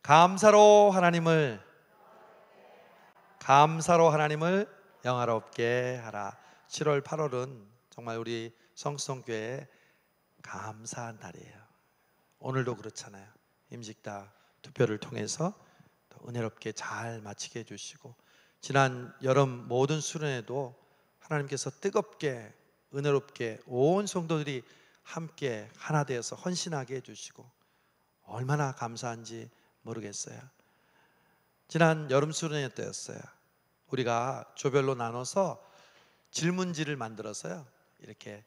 감사로 하나님을 영화롭게 하라. 7월 8월은 정말 우리 성수성교회 감사한 날이에요. 오늘도 그렇잖아요. 임직다 투표를 통해서 또 은혜롭게 잘 마치게 해주시고, 지난 여름 모든 수련회도 하나님께서 뜨겁게 은혜롭게 온 성도들이 함께 하나 되어서 헌신하게 해주시고 얼마나 감사한지 모르겠어요. 지난 여름 수련회 때였어요. 우리가 조별로 나눠서 질문지를 만들어서요, 이렇게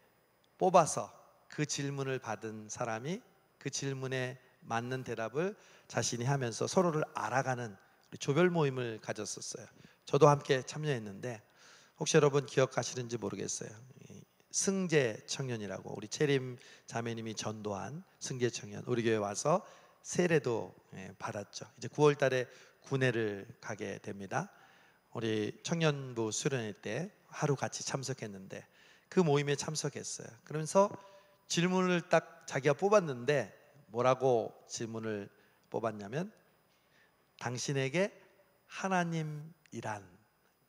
뽑아서 그 질문을 받은 사람이 그 질문에 맞는 대답을 자신이 하면서 서로를 알아가는 조별 모임을 가졌었어요. 저도 함께 참여했는데 혹시 여러분 기억하시는지 모르겠어요. 승재 청년이라고 우리 채림 자매님이 전도한 승재 청년, 우리 교회 와서 세례도 받았죠. 이제 9월 달에 군회를 가게 됩니다. 우리 청년부 수련회 때 하루 같이 참석했는데 그 모임에 참석했어요. 그러면서 질문을 딱 자기가 뽑았는데 뭐라고 질문을 뽑았냐면, 당신에게 하나님이란?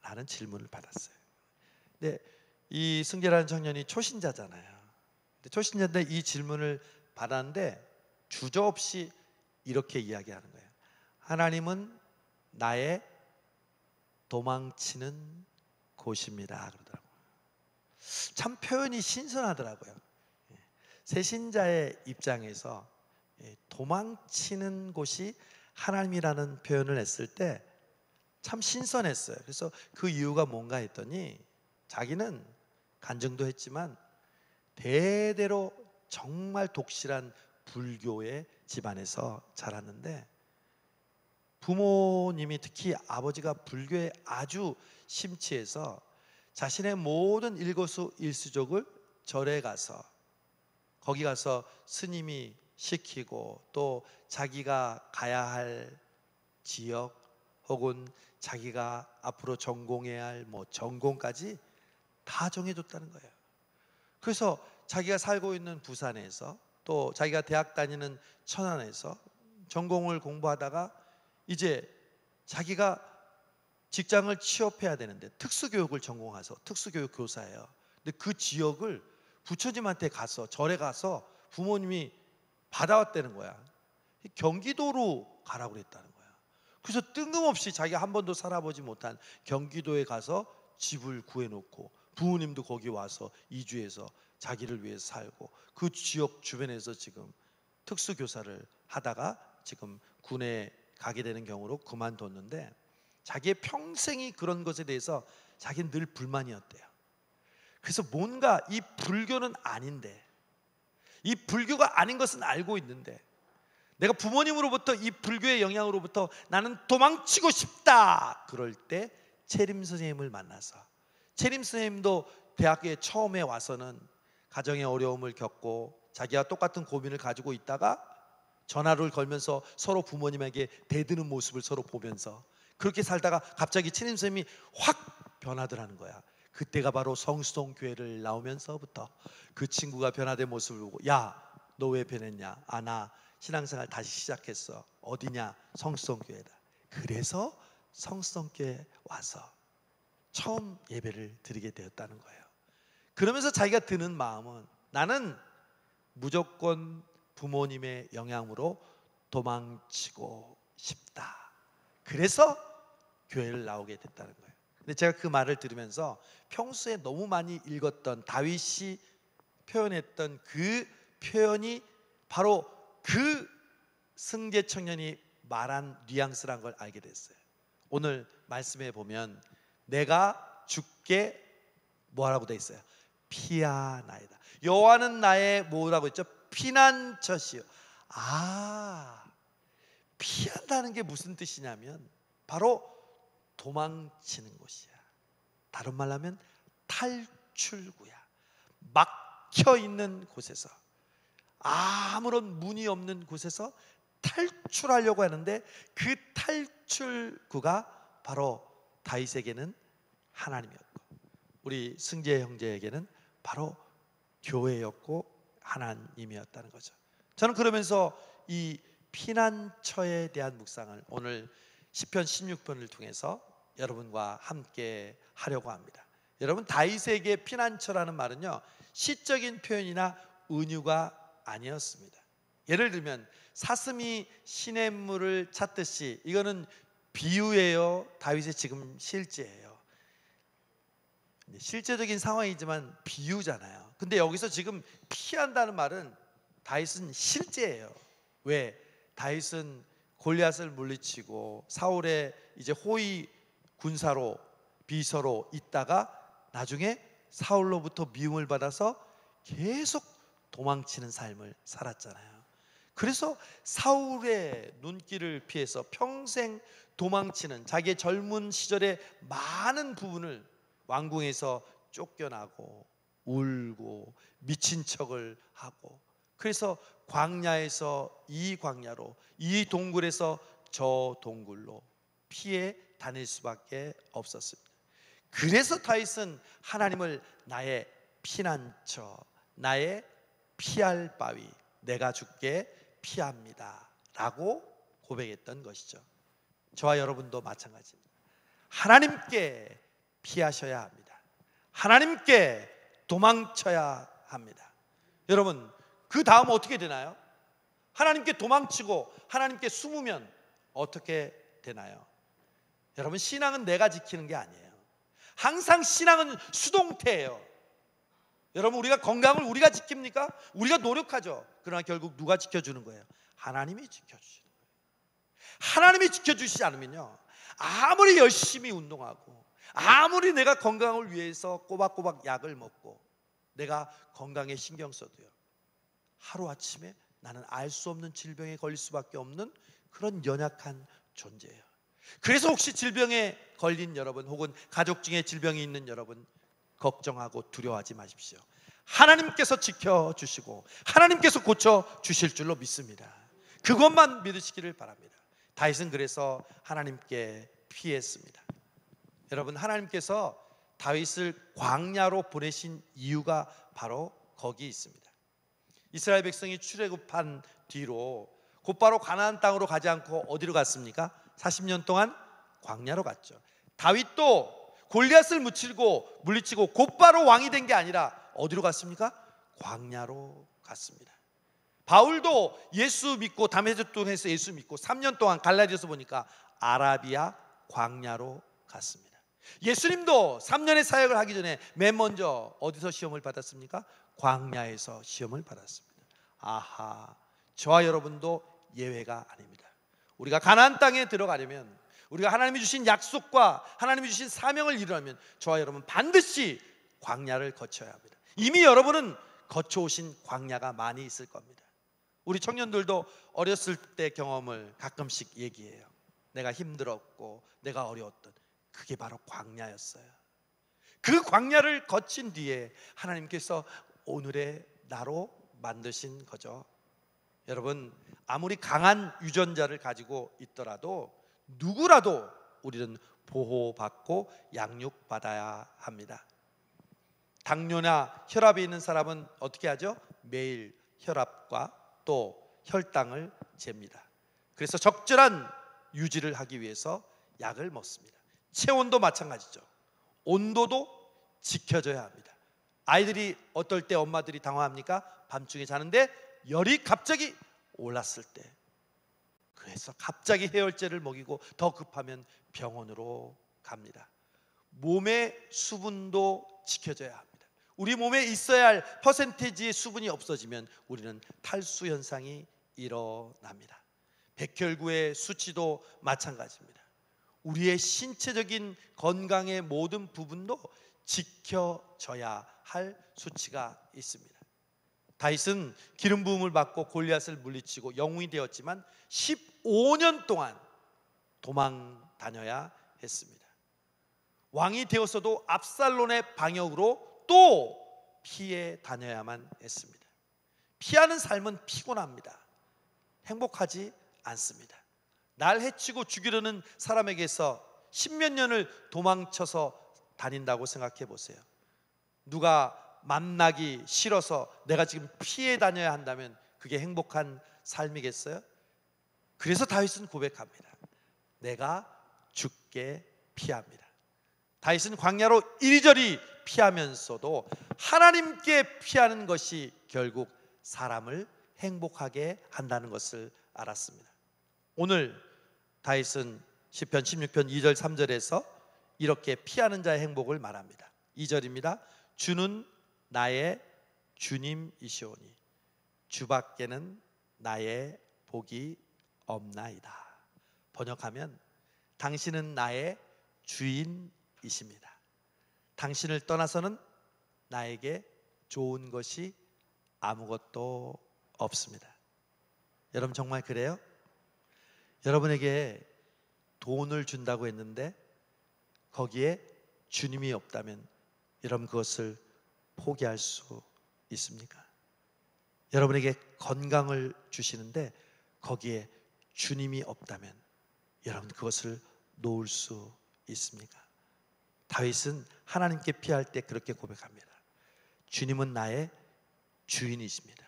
라는 질문을 받았어요. 근데 이 승재라는 청년이 초신자잖아요. 근데 초신자인데 이 질문을 받았는데 주저없이 이렇게 이야기하는 거예요. 하나님은 나의 도망치는 곳입니다. 그러더라고요. 참 표현이 신선하더라고요. 새신자의 입장에서 도망치는 곳이 하나님이라는 표현을 했을 때 참 신선했어요. 그래서 그 이유가 뭔가 했더니 자기는 간증도 했지만 대대로 정말 독실한 불교의 집안에서 자랐는데 부모님이, 특히 아버지가 불교에 아주 심취해서 자신의 모든 일거수일투족을 절에 가서, 거기 가서 스님이 시키고 또 자기가 가야 할 지역 혹은 자기가 앞으로 전공해야 할 전공까지 다 정해줬다는 거예요. 그래서 자기가 살고 있는 부산에서 또 자기가 대학 다니는 천안에서 전공을 공부하다가 이제 자기가 직장을 취업해야 되는데 특수교육을 전공해서 특수교육 교사예요. 근데 그 지역을 부처님한테 가서 절에 가서 부모님이 받아왔다는 거야. 경기도로 가라고 그랬다는 거야. 그래서 뜬금없이 자기가 한 번도 살아보지 못한 경기도에 가서 집을 구해놓고 부모님도 거기 와서 이주해서 자기를 위해서 살고 그 지역 주변에서 지금 특수교사를 하다가 지금 군에 가게 되는 경우로 그만뒀는데, 자기의 평생이 그런 것에 대해서 자기는 늘 불만이었대요. 그래서 뭔가 이 불교는 아닌데, 이 불교가 아닌 것은 알고 있는데 내가 부모님으로부터 이 불교의 영향으로부터 나는 도망치고 싶다. 그럴 때 채림 선생님을 만나서, 채림 선생님도 대학에 처음에 와서는 가정의 어려움을 겪고 자기와 똑같은 고민을 가지고 있다가 전화를 걸면서 서로 부모님에게 대드는 모습을 서로 보면서 그렇게 살다가 갑자기 채림 선생님이 확 변하더라는 거야. 그때가 바로 성수동교회를 나오면서부터 그 친구가 변화된 모습을 보고, 야, 너 왜 변했냐? 아, 나 신앙생활 다시 시작했어. 어디냐? 성수동교회다. 그래서 성수동교회 와서 처음 예배를 드리게 되었다는 거예요. 그러면서 자기가 드는 마음은, 나는 무조건 부모님의 영향으로 도망치고 싶다. 그래서 교회를 나오게 됐다는 거예요. 근데 제가 그 말을 들으면서 평소에 너무 많이 읽었던 다윗이 표현했던 그 표현이 바로 그 승재 청년이 말한 뉘앙스란 걸 알게 됐어요. 오늘 말씀에 보면 내가 주께 뭐라고 돼 있어요? 피하나이다. 여호와는 나의 뭐라고 했죠? 피난처시요. 아, 피한다는 게 무슨 뜻이냐면 바로 도망치는 곳이야. 다른 말로 하면 탈출구야. 막혀 있는 곳에서, 아무런 문이 없는 곳에서 탈출하려고 하는데 그 탈출구가 바로 다윗에게는 하나님이었고 우리 승재 형제에게는 바로 교회였고 하나님이었다는 거죠. 저는 그러면서 이 피난처에 대한 묵상을 오늘 시편 16편을 통해서 여러분과 함께 하려고 합니다. 여러분, 다윗에게 피난처라는 말은요, 시적인 표현이나 은유가 아니었습니다. 예를 들면 사슴이 시냇물을 찾듯이, 이거는 비유예요, 다윗의 지금 실제예요. 실제적인 상황이지만 비유잖아요. 근데 여기서 지금 피한다는 말은 다윗은 실제예요. 왜? 다윗은 골리앗을 물리치고 사울의 이제 호위 군사로, 비서로 있다가 나중에 사울로부터 미움을 받아서 계속 도망치는 삶을 살았잖아요. 그래서 사울의 눈길을 피해서 평생 도망치는, 자기의 젊은 시절의 많은 부분을 왕궁에서 쫓겨나고 울고 미친 척을 하고, 그래서 광야에서 이 광야로, 이 동굴에서 저 동굴로 피해 다닐 수밖에 없었습니다. 그래서 다윗은 하나님을 나의 피난처, 나의 피할 바위, 내가 주께 피합니다 라고 고백했던 것이죠. 저와 여러분도 마찬가지입니다. 하나님께 피하셔야 합니다. 하나님께 도망쳐야 합니다. 여러분, 그 다음 어떻게 되나요? 하나님께 도망치고 하나님께 숨으면 어떻게 되나요? 여러분, 신앙은 내가 지키는 게 아니에요. 항상 신앙은 수동태예요. 여러분, 우리가 건강을 우리가 지킵니까? 우리가 노력하죠. 그러나 결국 누가 지켜주는 거예요? 하나님이 지켜주시는 거예요. 하나님이 지켜주시지 않으면요, 아무리 열심히 운동하고 아무리 내가 건강을 위해서 꼬박꼬박 약을 먹고 내가 건강에 신경 써도요, 하루아침에 나는 알 수 없는 질병에 걸릴 수밖에 없는 그런 연약한 존재예요. 그래서 혹시 질병에 걸린 여러분, 혹은 가족 중에 질병이 있는 여러분, 걱정하고 두려워하지 마십시오. 하나님께서 지켜주시고 하나님께서 고쳐주실 줄로 믿습니다. 그것만 믿으시기를 바랍니다. 다윗은 그래서 하나님께 피했습니다. 여러분, 하나님께서 다윗을 광야로 보내신 이유가 바로 거기 있습니다. 이스라엘 백성이 출애굽한 뒤로 곧바로 가나안 땅으로 가지 않고 어디로 갔습니까? 40년 동안 광야로 갔죠. 다윗도 골리앗을 물리치고 곧바로 왕이 된 게 아니라 어디로 갔습니까? 광야로 갔습니다. 바울도 예수 믿고 다메섹 동에서 예수 믿고 3년 동안 갈라디아서 보니까 아라비아 광야로 갔습니다. 예수님도 3년의 사역을 하기 전에 맨 먼저 어디서 시험을 받았습니까? 광야에서 시험을 받았습니다. 아하, 저와 여러분도 예외가 아닙니다. 우리가 가나안 땅에 들어가려면, 우리가 하나님이 주신 약속과 하나님이 주신 사명을 이루려면 저와 여러분 반드시 광야를 거쳐야 합니다. 이미 여러분은 거쳐오신 광야가 많이 있을 겁니다. 우리 청년들도 어렸을 때 경험을 가끔씩 얘기해요. 내가 힘들었고 내가 어려웠던 그게 바로 광야였어요. 그 광야를 거친 뒤에 하나님께서 오늘의 나로 만드신 거죠. 여러분, 아무리 강한 유전자를 가지고 있더라도 누구라도 우리는 보호받고 양육받아야 합니다. 당뇨나 혈압이 있는 사람은 어떻게 하죠? 매일 혈압과 또 혈당을 잽니다. 그래서 적절한 유지를 하기 위해서 약을 먹습니다. 체온도 마찬가지죠. 온도도 지켜져야 합니다. 아이들이 어떨 때 엄마들이 당황합니까? 밤중에 자는데 열이 갑자기 올랐을 때, 그래서 갑자기 해열제를 먹이고 더 급하면 병원으로 갑니다. 몸의 수분도 지켜져야 합니다. 우리 몸에 있어야 할 퍼센테이지의 수분이 없어지면 우리는 탈수 현상이 일어납니다. 백혈구의 수치도 마찬가지입니다. 우리의 신체적인 건강의 모든 부분도 지켜져야 할 수치가 있습니다. 다윗은 기름 부음을 받고 골리앗을 물리치고 영웅이 되었지만 15년 동안 도망 다녀야 했습니다. 왕이 되었어도 압살롬의 방역으로 또 피해 다녀야만 했습니다. 피하는 삶은 피곤합니다. 행복하지 않습니다. 날 해치고 죽이려는 사람에게서 십몇 년을 도망쳐서 다닌다고 생각해 보세요. 누가 만나기 싫어서 내가 지금 피해 다녀야 한다면 그게 행복한 삶이겠어요? 그래서 다윗은 고백합니다. 내가 주께 피합니다. 다윗은 광야로 이리저리 피하면서도 하나님께 피하는 것이 결국 사람을 행복하게 한다는 것을 알았습니다. 오늘 다윗은 시편 16편 2절 3절에서 이렇게 피하는 자의 행복을 말합니다. 2절입니다. 주는 나의 주님이시오니 주밖에는 나의 복이 없나이다. 번역하면 당신은 나의 주인이십니다. 당신을 떠나서는 나에게 좋은 것이 아무것도 없습니다. 여러분 정말 그래요? 여러분에게 돈을 준다고 했는데 거기에 주님이 없다면 여러분 그것을 포기할 수 있습니까? 여러분에게 건강을 주시는데 거기에 주님이 없다면 여러분 그것을 놓을 수 있습니까? 다윗은 하나님께 피할 때 그렇게 고백합니다. 주님은 나의 주인이십니다.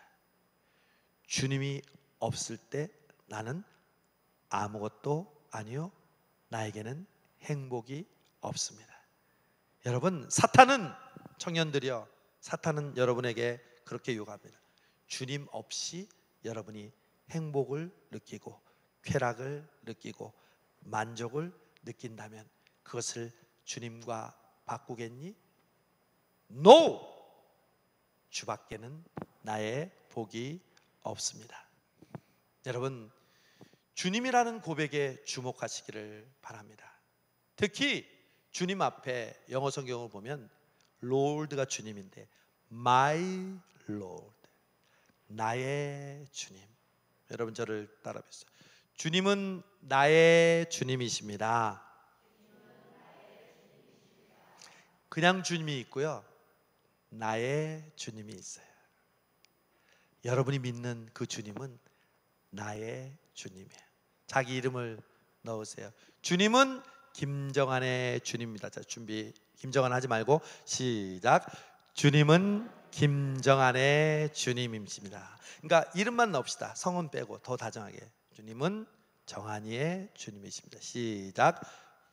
주님이 없을 때 나는 아무것도 아니요 나에게는 행복이 없습니다. 여러분 사탄은 청년들이여 사탄은 여러분에게 그렇게 요구합니다. 주님 없이 여러분이 행복을 느끼고 쾌락을 느끼고 만족을 느낀다면 그것을 주님과 바꾸겠니? No! 주밖에는 나의 복이 없습니다. 여러분 주님이라는 고백에 주목하시기를 바랍니다. 특히 주님 앞에 영어 성경을 보면 Lord가 주님인데 My Lord 나의 주님. 여러분 저를 따라해보세요. 주님은 나의 주님이십니다. 그냥 주님이 있고요 나의 주님이 있어요. 여러분이 믿는 그 주님은 나의 주님이에요. 자기 이름을 넣으세요. 주님은 김정한의 주님입니다. 자, 준비. 김정한 하지 말고 시작. 주님은 김정한의 주님이십니다. 그러니까 이름만 넣읍시다. 성은 빼고 더 다정하게. 주님은 정한이의 주님이십니다. 시작.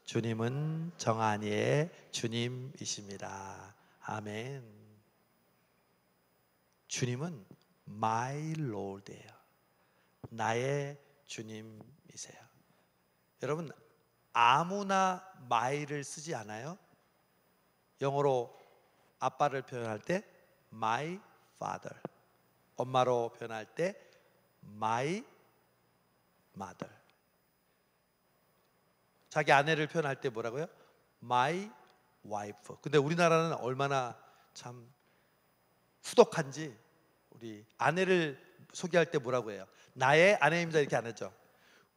주님은 정한이의 주님이십니다. 아멘. 주님은 My Lord예요. 나의 주님이세요. 여러분 아무나 my를 쓰지 않아요? 영어로 아빠를 표현할 때 my father, 엄마로 표현할 때 my mother, 자기 아내를 표현할 때 뭐라고요? my wife. 근데 우리나라는 얼마나 참 후덕한지 우리 아내를 소개할 때 뭐라고 해요? 나의 아내입니다 이렇게 안 하죠.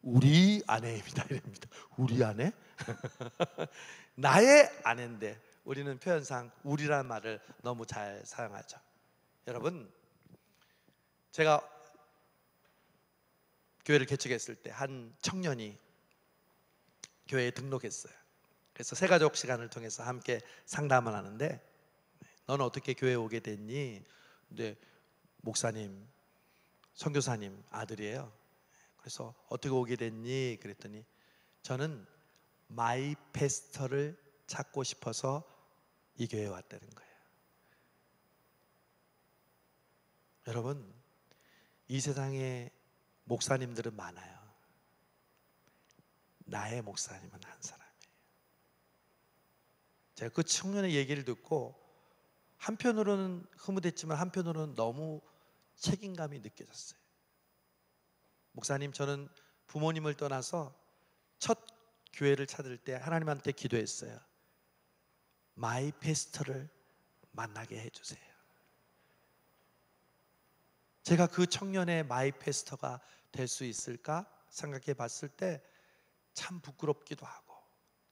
우리 아내입니다 이랍니다. 우리 아내? 나의 아내인데 우리는 표현상 우리라는 말을 너무 잘 사용하죠. 여러분 제가 교회를 개척했을 때 한 청년이 교회에 등록했어요. 그래서 새가족 시간을 통해서 함께 상담을 하는데 너는 어떻게 교회에 오게 됐니? 근데 목사님, 선교사님 아들이에요. 그래서 어떻게 오게 됐니? 그랬더니 저는 마이 패스터를 찾고 싶어서 이 교회에 왔다는 거예요. 여러분 이 세상에 목사님들은 많아요. 나의 목사님은 한 사람이에요. 제가 그 청년의 얘기를 듣고 한편으로는 흐뭇했지만 한편으로는 너무 책임감이 느껴졌어요. 목사님 저는 부모님을 떠나서 첫 교회를 찾을 때 하나님한테 기도했어요. 마이 패스터를 만나게 해주세요. 제가 그 청년의 마이 패스터가 될 수 있을까 생각해 봤을 때 참 부끄럽기도 하고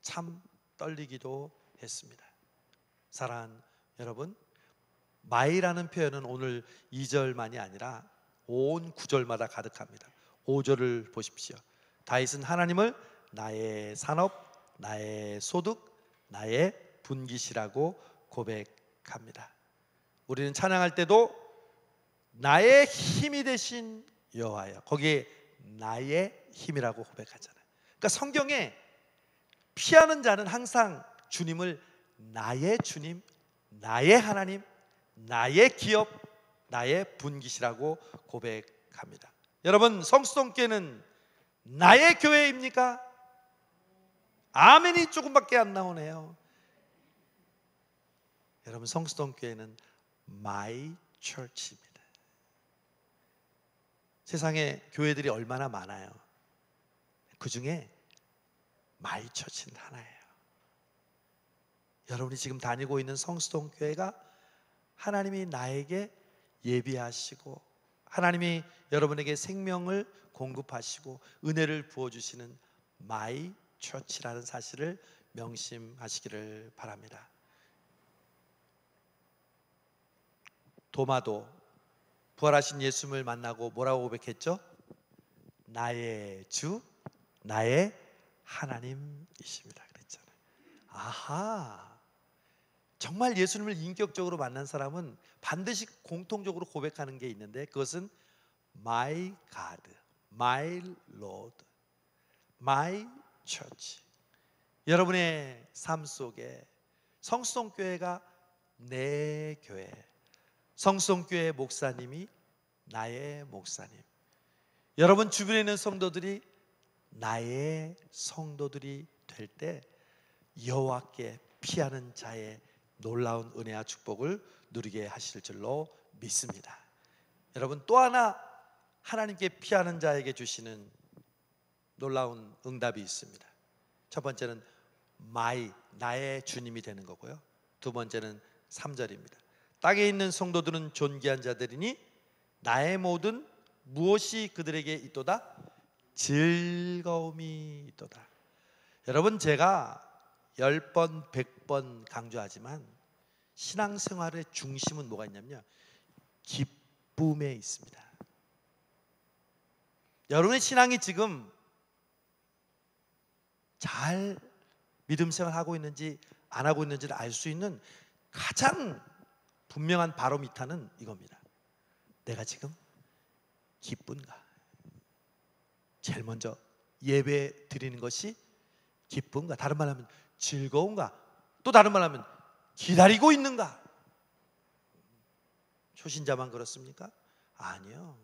참 떨리기도 했습니다. 사랑하는 여러분, 마이라는 표현은 오늘 2절만이 아니라 온 9절마다 가득합니다. 5절을 보십시오. 다윗은 하나님을 나의 산업, 나의 소득, 나의 분깃이라고 고백합니다. 우리는 찬양할 때도 나의 힘이 되신 여호와여, 거기에 나의 힘이라고 고백하잖아요. 그러니까 성경에 피하는 자는 항상 주님을 나의 주님, 나의 하나님, 나의 기업, 나의 분깃이라고 고백합니다. 여러분, 성수동교회는 나의 교회입니까? 아멘이 조금밖에 안 나오네요. 여러분, 성수동교회는 My Church입니다. 세상에 교회들이 얼마나 많아요. 그 중에 My Church는 하나예요. 여러분이 지금 다니고 있는 성수동교회가 하나님이 나에게 예비하시고 하나님이 여러분에게 생명을 공급하시고 은혜를 부어주시는 My Church라는 사실을 명심하시기를 바랍니다. 도마도 부활하신 예수님을 만나고 뭐라고 고백했죠? 나의 주, 나의 하나님이십니다 그랬잖아요. 아하, 정말 예수님을 인격적으로 만난 사람은 반드시 공통적으로 고백하는 게 있는데 그것은 My God, My Lord, My Church. 여러분의 삶 속에 성수동교회가 내 교회, 성수동교회 목사님이 나의 목사님, 여러분 주변에 있는 성도들이 나의 성도들이 될 때 여호와께 피하는 자의 놀라운 은혜와 축복을 누리게 하실 줄로 믿습니다. 여러분, 또 하나 하나님께 피하는 자에게 주시는 놀라운 응답이 있습니다. 첫 번째는 나의 주님이 되는 거고요. 두 번째는 3절입니다. 땅에 있는 성도들은 존귀한 자들이니 나의 모든 무엇이 그들에게 있도다? 즐거움이 있도다. 여러분, 제가 10번, 100번 강조하지만 신앙생활의 중심은 뭐가 있냐면요, 기쁨에 있습니다. 여러분의 신앙이 지금 잘 믿음생활 하고 있는지 안 하고 있는지를 알 수 있는 가장 분명한 바로미터는 이겁니다. 내가 지금 기쁜가? 제일 먼저 예배 드리는 것이 기쁜가? 다른 말 하면 즐거운가? 또 다른 말 하면 기다리고 있는가? 초신자만 그렇습니까? 아니요.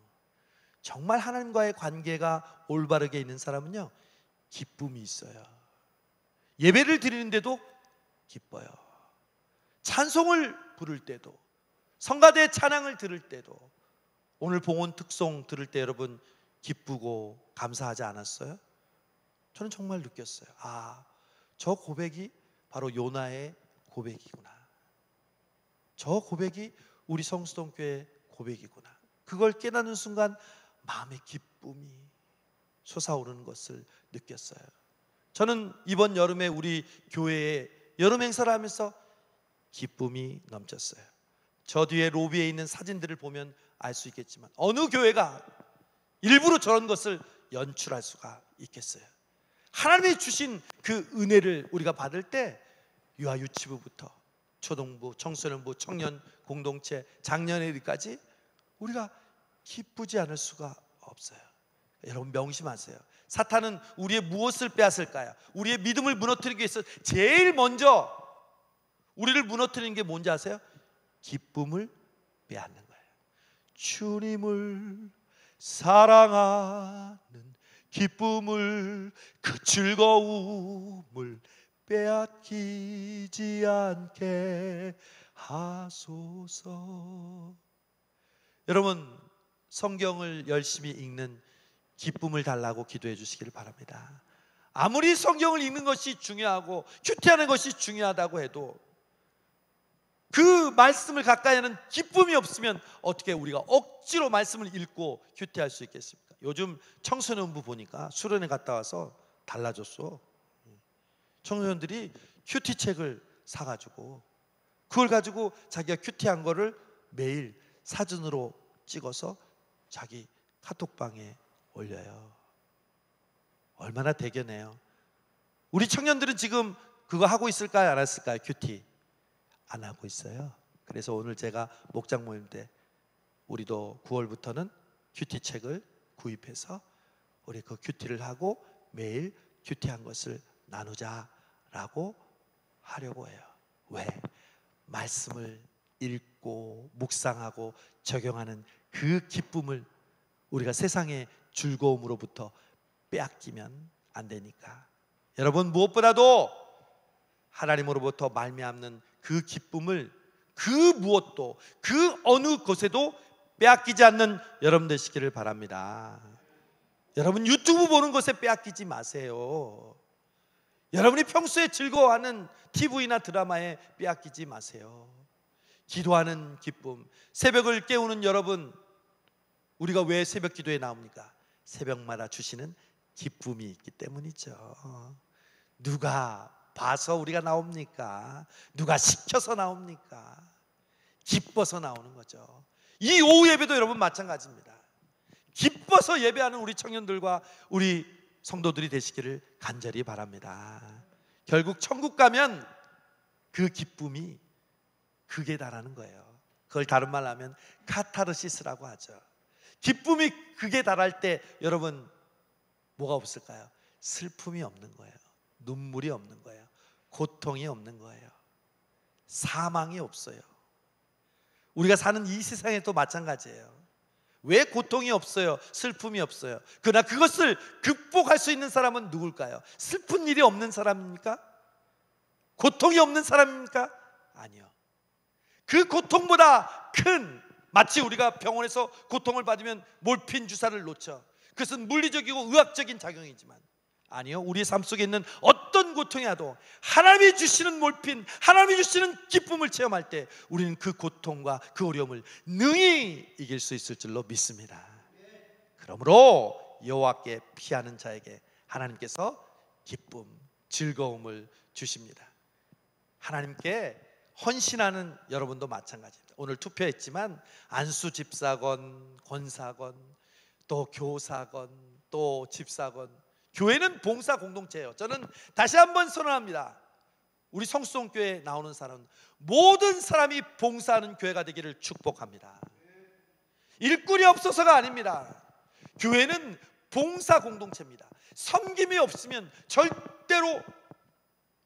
정말 하나님과의 관계가 올바르게 있는 사람은요, 기쁨이 있어요. 예배를 드리는데도 기뻐요. 찬송을 부를 때도, 성가대 찬양을 들을 때도, 오늘 봉헌 특송 들을 때 여러분 기쁘고 감사하지 않았어요? 저는 정말 느꼈어요. 아, 저 고백이 바로 요나의 고백이구나. 저 고백이 우리 성수동교회의 고백이구나. 그걸 깨닫는 순간 마음의 기쁨이 솟아오르는 것을 느꼈어요. 저는 이번 여름에 우리 교회에 여름 행사를 하면서 기쁨이 넘쳤어요. 저 뒤에 로비에 있는 사진들을 보면 알 수 있겠지만 어느 교회가 일부러 저런 것을 연출할 수가 있겠어요? 하나님이 주신 그 은혜를 우리가 받을 때 유아유치부부터 초등부, 청소년부, 청년 공동체, 장년회까지 우리가 기쁘지 않을 수가 없어요. 여러분 명심하세요. 사탄은 우리의 무엇을 빼앗을까요? 우리의 믿음을 무너뜨리기 위해서 제일 먼저 우리를 무너뜨리는 게 뭔지 아세요? 기쁨을 빼앗는 거예요. 주님을 사랑하는 기쁨을, 그 즐거움을 빼앗기지 않게 하소서. 여러분, 성경을 열심히 읽는 기쁨을 달라고 기도해 주시기를 바랍니다. 아무리 성경을 읽는 것이 중요하고 큐티하는 것이 중요하다고 해도 그 말씀을 가까이 하는 기쁨이 없으면 어떻게 우리가 억지로 말씀을 읽고 큐티할 수 있겠습니까? 요즘 청소년부 보니까 수련회 갔다 와서 달라졌어. 청소년들이 큐티 책을 사가지고 그걸 가지고 자기가 큐티한 거를 매일 사진으로 찍어서 자기 카톡방에 올려요. 얼마나 대견해요. 우리 청년들은 지금 그거 하고 있을까요? 안 했을까요? 큐티 안 하고 있어요. 그래서 오늘 제가 목장 모임 때 우리도 9월부터는 큐티 책을 구입해서 우리 그 큐티를 하고 매일 큐티한 것을 나누자라고 하려고 해요. 왜? 말씀을 읽고 묵상하고 적용하는 그 기쁨을 우리가 세상의 즐거움으로부터 빼앗기면 안 되니까. 여러분, 무엇보다도 하나님으로부터 말미암는 그 기쁨을 그 무엇도 그 어느 곳에도 빼앗기지 않는 여러분 되시기를 바랍니다. 여러분, 유튜브 보는 것에 빼앗기지 마세요. 여러분이 평소에 즐거워하는 TV나 드라마에 빼앗기지 마세요. 기도하는 기쁨, 새벽을 깨우는 여러분, 우리가 왜 새벽 기도에 나옵니까? 새벽마다 주시는 기쁨이 있기 때문이죠. 누가 봐서 우리가 나옵니까? 누가 시켜서 나옵니까? 기뻐서 나오는 거죠. 이 오후 예배도 여러분 마찬가지입니다. 기뻐서 예배하는 우리 청년들과 우리 성도들이 되시기를 간절히 바랍니다. 결국 천국 가면 그 기쁨이 극에 달하는 거예요. 그걸 다른 말로 하면 카타르시스라고 하죠. 기쁨이 극에 달할 때 여러분 뭐가 없을까요? 슬픔이 없는 거예요. 눈물이 없는 거예요. 고통이 없는 거예요. 사망이 없어요. 우리가 사는 이 세상에도 마찬가지예요. 왜 고통이 없어요? 슬픔이 없어요? 그러나 그것을 극복할 수 있는 사람은 누굴까요? 슬픈 일이 없는 사람입니까? 고통이 없는 사람입니까? 아니요. 그 고통보다 큰, 마치 우리가 병원에서 고통을 받으면 몰핀 주사를 놓죠. 그것은 물리적이고 의학적인 작용이지만, 아니요, 우리의 삶 속에 있는 어떤 고통이라도 하나님이 주시는 몰핀, 하나님이 주시는 기쁨을 체험할 때 우리는 그 고통과 그 어려움을 능히 이길 수 있을 줄로 믿습니다. 그러므로 여호와께 피하는 자에게 하나님께서 기쁨, 즐거움을 주십니다. 하나님께 헌신하는 여러분도 마찬가지입니다. 오늘 투표했지만 안수 집사건, 권사건, 또 교사건, 또 집사건, 교회는 봉사 공동체예요. 저는 다시 한번 선언합니다. 우리 성수동교회에 나오는 사람, 모든 사람이 봉사하는 교회가 되기를 축복합니다. 일꾼이 없어서가 아닙니다. 교회는 봉사 공동체입니다. 섬김이 없으면 절대로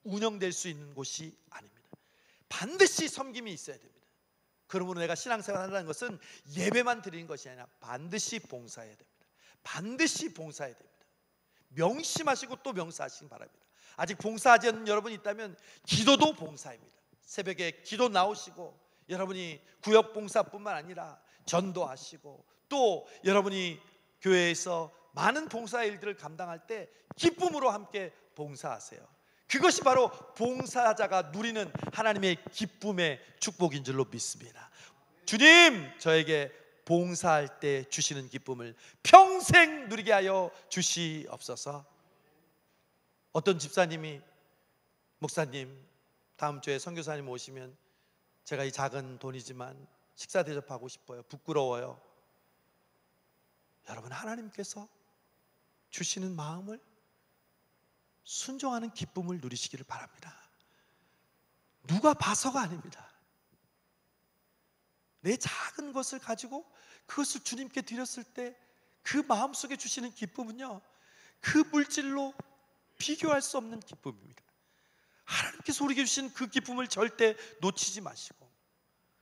운영될 수 있는 곳이 아닙니다. 반드시 섬김이 있어야 됩니다. 그러므로 내가 신앙생활 한다는 것은 예배만 드리는 것이 아니라 반드시 봉사해야 됩니다. 반드시 봉사해야 됩니다. 명심하시고 또 명사하시기 바랍니다. 아직 봉사하지 않는 여러분이 있다면 기도도 봉사입니다. 새벽에 기도 나오시고 여러분이 구역 봉사뿐만 아니라 전도하시고 또 여러분이 교회에서 많은 봉사 일들을 감당할 때 기쁨으로 함께 봉사하세요. 그것이 바로 봉사자가 누리는 하나님의 기쁨의 축복인 줄로 믿습니다. 주님, 저에게 봉사할 때 주시는 기쁨을 평생 누리게 하여 주시옵소서. 어떤 집사님이, 목사님, 다음 주에 선교사님 오시면 제가 이 작은 돈이지만 식사 대접하고 싶어요. 부끄러워요. 여러분, 하나님께서 주시는 마음을 순종하는 기쁨을 누리시기를 바랍니다. 누가 봐서가 아닙니다. 내 작은 것을 가지고 그것을 주님께 드렸을 때 그 마음속에 주시는 기쁨은요, 그 물질로 비교할 수 없는 기쁨입니다. 하나님께서 우리에게 주신 그 기쁨을 절대 놓치지 마시고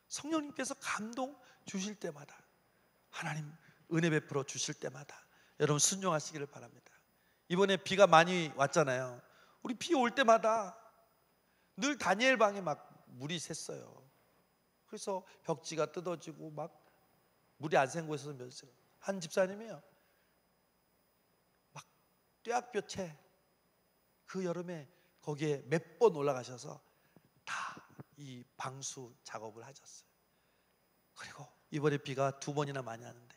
성령님께서 감동 주실 때마다, 하나님 은혜 베풀어 주실 때마다 여러분 순종하시기를 바랍니다. 이번에 비가 많이 왔잖아요. 우리 비 올 때마다 늘 다니엘 방에 막 물이 샜어요. 그래서 벽지가 뜯어지고 막 물이 안 샌 곳에서 한 집사님이요, 막 뙤약볕에 그 여름에 거기에 몇 번 올라가셔서 다 이 방수 작업을 하셨어요. 그리고 이번에 비가 2번이나 많이 왔는데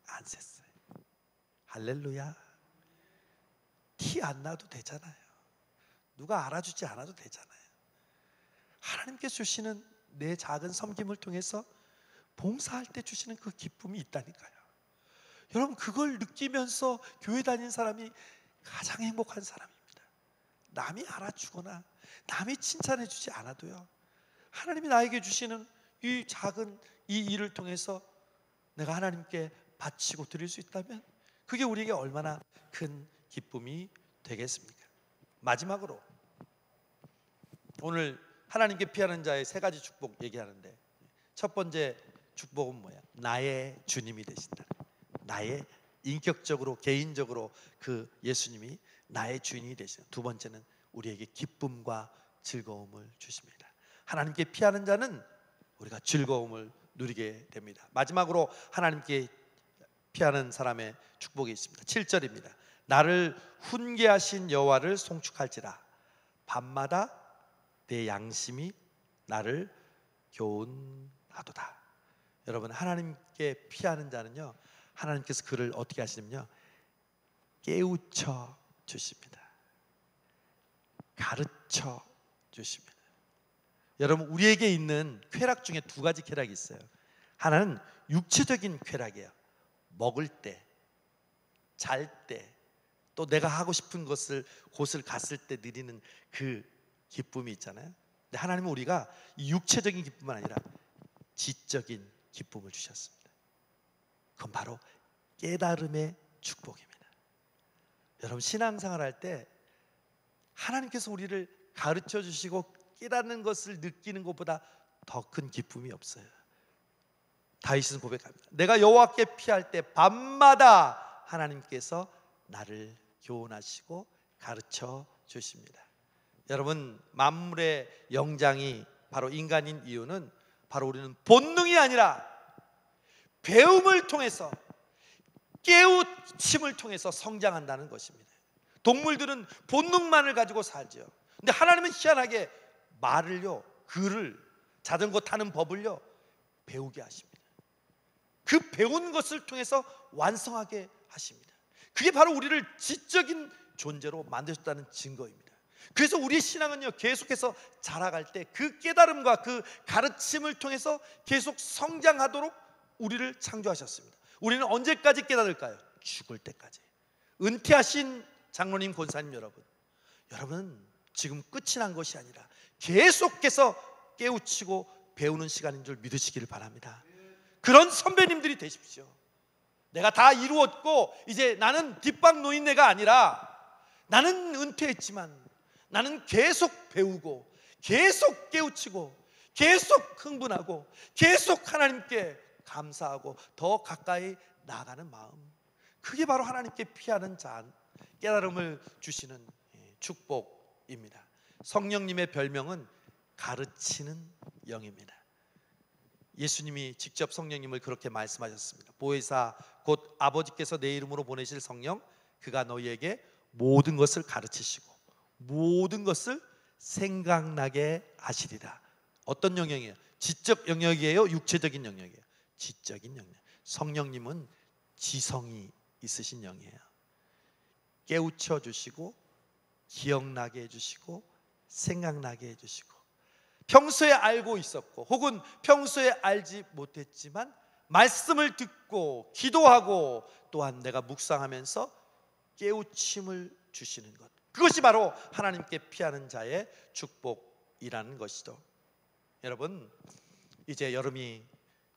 안 샜어요. 할렐루야. 티 안 나도 되잖아요. 누가 알아주지 않아도 되잖아요. 하나님께서 주시는 내 작은 섬김을 통해서 봉사할 때 주시는 그 기쁨이 있다니까요. 여러분, 그걸 느끼면서 교회 다니는 사람이 가장 행복한 사람입니다. 남이 알아주거나 남이 칭찬해 주지 않아도요, 하나님이 나에게 주시는 이 작은 이 일을 통해서 내가 하나님께 바치고 드릴 수 있다면 그게 우리에게 얼마나 큰 기쁨이 되겠습니까? 마지막으로 오늘 하나님께 피하는 자의 세 가지 축복 얘기하는데, 첫 번째 축복은 뭐야? 나의 주님이 되신다. 나의 인격적으로 개인적으로 그 예수님이 나의 주인이 되신다. 두 번째는 우리에게 기쁨과 즐거움을 주십니다. 하나님께 피하는 자는 우리가 즐거움을 누리게 됩니다. 마지막으로 하나님께 피하는 사람의 축복이 있습니다. 7절입니다. 나를 훈계하신 여호와를 송축할지라 밤마다 내 양심이 나를 교훈하도다. 여러분, 하나님께 피하는 자는요, 하나님께서 그를 어떻게 하시냐면요, 깨우쳐 주십니다. 가르쳐 주십니다. 여러분, 우리에게 있는 쾌락 중에 두 가지 쾌락이 있어요. 하나는 육체적인 쾌락이에요. 먹을 때, 잘 때, 또 내가 하고 싶은 곳을 갔을 때 누리는 그 기쁨이 있잖아요. 근데 하나님은 우리가 이 육체적인 기쁨만 아니라 지적인 기쁨을 주셨습니다. 그건 바로 깨달음의 축복입니다. 여러분, 신앙생활 할 때 하나님께서 우리를 가르쳐 주시고 깨닫는 것을 느끼는 것보다 더 큰 기쁨이 없어요. 다윗은 고백합니다. 내가 여호와께 피할 때 밤마다 하나님께서 나를 교훈하시고 가르쳐 주십니다. 여러분, 만물의 영장이 바로 인간인 이유는 바로 우리는 본능이 아니라 배움을 통해서, 깨우침을 통해서 성장한다는 것입니다. 동물들은 본능만을 가지고 살죠. 근데 하나님은 희한하게 말을요, 글을, 자전거 타는 법을요 배우게 하십니다. 그 배운 것을 통해서 완성하게 하십니다. 그게 바로 우리를 지적인 존재로 만드셨다는 증거입니다. 그래서 우리의 신앙은요, 계속해서 자라갈 때 그 깨달음과 그 가르침을 통해서 계속 성장하도록 우리를 창조하셨습니다. 우리는 언제까지 깨달을까요? 죽을 때까지. 은퇴하신 장로님, 권사님 여러분, 지금 끝이 난 것이 아니라 계속해서 깨우치고 배우는 시간인 줄 믿으시기를 바랍니다. 그런 선배님들이 되십시오. 내가 다 이루었고 이제 나는 뒷방 노인네가 아니라, 나는 은퇴했지만 나는 계속 배우고 계속 깨우치고 계속 흥분하고 계속 하나님께 감사하고 더 가까이 나아가는 마음, 그게 바로 하나님께 피하는 자, 깨달음을 주시는 축복입니다. 성령님의 별명은 가르치는 영입니다. 예수님이 직접 성령님을 그렇게 말씀하셨습니다. 보혜사 곧 아버지께서 내 이름으로 보내실 성령, 그가 너희에게 모든 것을 가르치시고 모든 것을 생각나게 하시리라. 어떤 영역이에요? 지적 영역이에요? 육체적인 영역이에요? 지적인 영역. 성령님은 지성이 있으신 영이에요. 깨우쳐 주시고 기억나게 해주시고 생각나게 해주시고, 평소에 알고 있었고 혹은 평소에 알지 못했지만 말씀을 듣고 기도하고 또한 내가 묵상하면서 깨우침을 주시는 것, 그것이 바로 하나님께 피하는 자의 축복이라는 것이죠. 여러분, 이제 여름이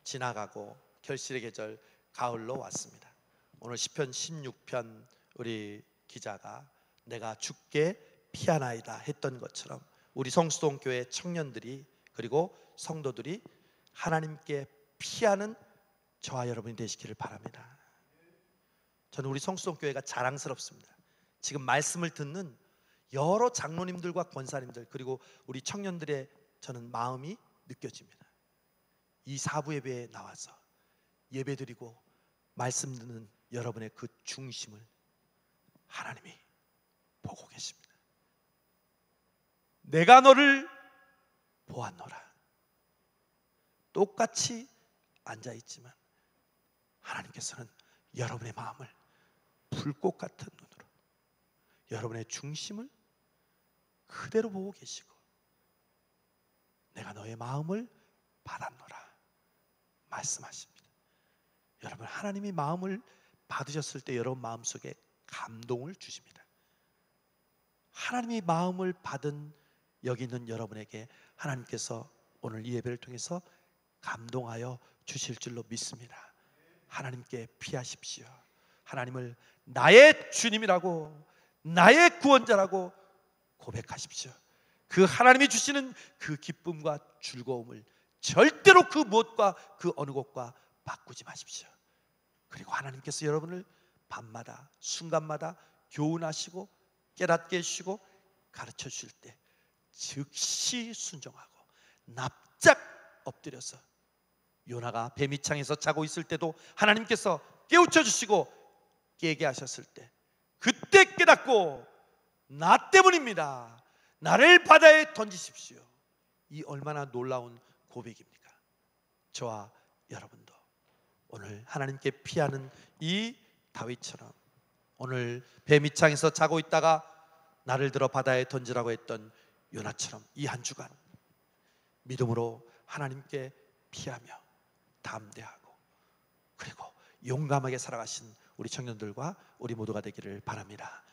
지나가고 결실의 계절 가을로 왔습니다. 오늘 시편 16편 우리 기자가 내가 주께 피하나이다 했던 것처럼 우리 성수동교회 청년들이 그리고 성도들이 하나님께 피하는 저와 여러분이 되시기를 바랍니다. 저는 우리 성수동교회가 자랑스럽습니다. 지금 말씀을 듣는 여러 장로님들과 권사님들 그리고 우리 청년들의 저는 마음이 느껴집니다. 이 사부 예배에 나와서 예배드리고 말씀 듣는 여러분의 그 중심을 하나님이 보고 계십니다. 내가 너를 보았노라. 똑같이 앉아있지만 하나님께서는 여러분의 마음을 불꽃 같은 눈으로, 여러분의 중심을 그대로 보고 계시고 내가 너의 마음을 받았노라 말씀하십니다. 여러분, 하나님이 마음을 받으셨을 때 여러분 마음속에 감동을 주십니다. 하나님이 마음을 받은 여기 있는 여러분에게 하나님께서 오늘 이 예배를 통해서 감동하여 주실 줄로 믿습니다. 하나님께 피하십시오. 하나님을 나의 주님이라고, 나의 구원자라고 고백하십시오. 그 하나님이 주시는 그 기쁨과 즐거움을 절대로 그 무엇과 그 어느 것과 바꾸지 마십시오. 그리고 하나님께서 여러분을 밤마다 순간마다 교훈하시고 깨닫게 해주시고 가르쳐 주실 때 즉시 순종하고 납작 엎드려서, 요나가 뱀이창에서 자고 있을 때도 하나님께서 깨우쳐 주시고 깨게 하셨을 때 그때 깨닫고 나 때문입니다, 나를 바다에 던지십시오. 이 얼마나 놀라운 고백입니까? 저와 여러분도 오늘 하나님께 피하는 이 다윗처럼, 오늘 뱀이창에서 자고 있다가 나를 들어 바다에 던지라고 했던 요나처럼 이 한 주간 믿음으로 하나님께 피하며 담대하고 그리고 용감하게 살아가신 우리 청년들과 우리 모두가 되기를 바랍니다.